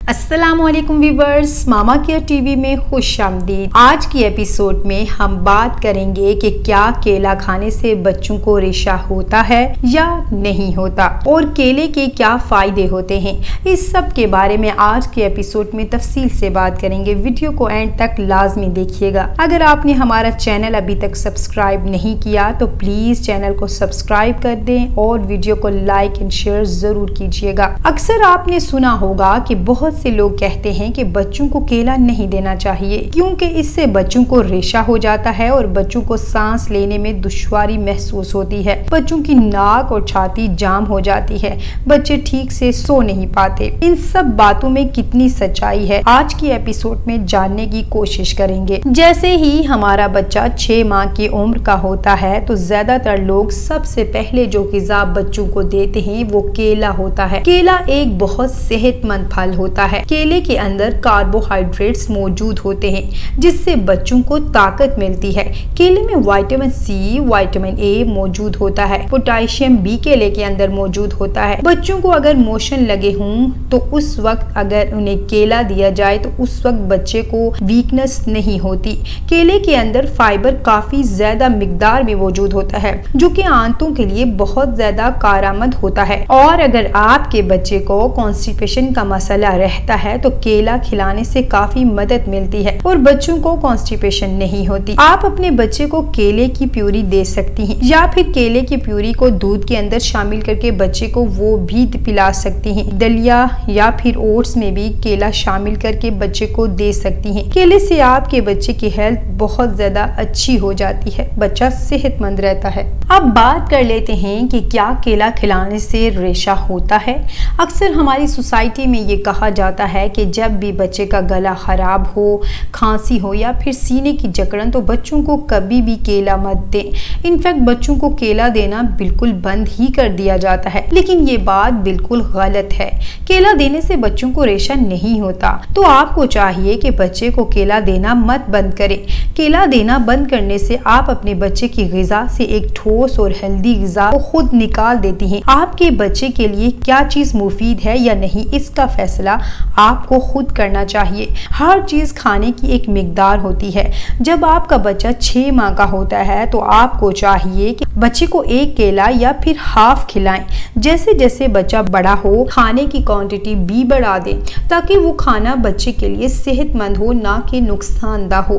अस्सलामुअलैकुम व्यूवर्स, मामा care TV में खुशामदीद। आज की एपिसोड में हम बात करेंगे कि क्या केला खाने से बच्चों को रेशा होता है या नहीं होता और केले के क्या फायदे होते हैं। इस सब के बारे में आज के एपिसोड में तफसील से बात करेंगे। वीडियो को एंड तक लाजमी देखिएगा। अगर आपने हमारा चैनल अभी तक सब्सक्राइब नहीं किया तो प्लीज चैनल को सब्सक्राइब कर दें और वीडियो को लाइक एंड शेयर जरूर कीजिएगा। अक्सर आपने सुना होगा कि बहुत से लोग कहते हैं कि बच्चों को केला नहीं देना चाहिए क्योंकि इससे बच्चों को रेशा हो जाता है और बच्चों को सांस लेने में दुश्वारी महसूस होती है। बच्चों की नाक और छाती जाम हो जाती है, बच्चे ठीक से सो नहीं पाते। इन सब बातों में कितनी सच्चाई है, आज की एपिसोड में जानने की कोशिश करेंगे। जैसे ही हमारा बच्चा 6 माह की उम्र का होता है तो ज्यादातर लोग सबसे पहले जो ग़िज़ा बच्चों को देते हैं वो केला होता है। केला एक बहुत सेहतमंद फल होता है। केले के अंदर कार्बोहाइड्रेट्स मौजूद होते हैं जिससे बच्चों को ताकत मिलती है। केले में विटामिन सी, विटामिन ए मौजूद होता है। पोटेशियम भी केले के अंदर मौजूद होता है। बच्चों को अगर मोशन लगे हों तो उस वक्त अगर उन्हें केला दिया जाए तो उस वक्त बच्चे को वीकनेस नहीं होती। केले के अंदर फाइबर काफी ज्यादा मिकदार में मौजूद होता है जो कि आंतों के लिए बहुत ज्यादा कारआमद होता है। और अगर आपके बच्चे को कॉन्स्टिपेशन का मसला रहता है तो केला खिलाने से काफी मदद मिलती है और बच्चों को कॉन्स्टिपेशन नहीं होती। आप अपने बच्चे को केले की प्यूरी दे सकती हैं या फिर केले की प्यूरी को दूध के अंदर शामिल करके बच्चे को वो भी पिला सकती हैं। दलिया या फिर ओट्स में भी केला शामिल करके बच्चे को दे सकती हैं। केले से आपके बच्चे की हेल्थ बहुत ज्यादा अच्छी हो जाती है, बच्चा सेहतमंद रहता है। अब बात कर लेते हैं कि क्या केला खिलाने से रेशा होता है। अक्सर हमारी सोसाइटी में ये कहा जाता है कि जब भी बच्चे का गला खराब हो, खांसी हो या फिर सीने की जकड़न तो बच्चों को कभी भी केला मत दें। इनफैक्ट बच्चों को केला देना बिल्कुल बंद ही कर दिया जाता है, लेकिन ये बात बिल्कुल गलत है। केला देने से बच्चों को रेशा नहीं होता, तो आपको चाहिए कि बच्चे को केला देना मत बंद करें। केला देना बंद करने से आप अपने बच्चे की ग़िज़ा से एक ठोस और हेल्दी ग़िज़ा को खुद निकाल देती हैं। आपके बच्चे के लिए क्या चीज मुफीद है या नहीं, इसका फैसला आपको खुद करना चाहिए। हर चीज खाने की एक मिकदार होती है। जब आपका बच्चा 6 माह का होता है तो आपको चाहिए कि बच्चे को एक केला या फिर हाफ खिलाएं। जैसे जैसे बच्चा बड़ा हो खाने की क्वांटिटी भी बढ़ा दें ताकि वो खाना बच्चे के लिए सेहतमंद हो, ना कि नुकसानदा हो।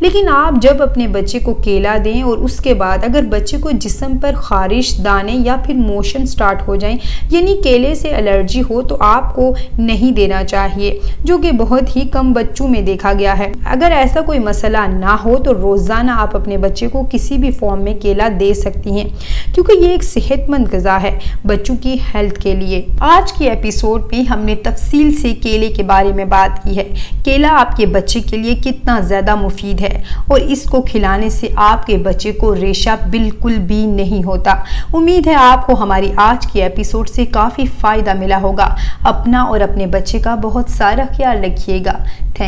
लेकिन आप जब अपने बच्चे को केला दें और उसके बाद अगर बच्चे को जिस्म पर खारिश, दाने या फिर मोशन स्टार्ट हो जाएं, यानी केले से एलर्जी हो, तो आपको नहीं देना चाहिए, जो कि बहुत ही कम बच्चों में देखा गया है। अगर ऐसा कोई मसला ना हो तो रोजाना आप अपने बच्चे को किसी भी फॉर्म में केला दे सकती हैं क्योंकि ये एक सेहतमंद ग़िज़ा है बच्चों की हेल्थ के लिए। आज की एपिसोड में हमने तफसील से केले के बारे में बात की है। केला आपके बच्चे के लिए कितना ज़्यादा मुफीद है और इसको खिलाने से आपके बच्चे को रेशा बिल्कुल भी नहीं होता। उम्मीद है आपको हमारी आज की एपिसोड से काफ़ी फ़ायदा मिला होगा। अपना और अपने बच्चे का बहुत सारा ख्याल रखिएगा। थैंक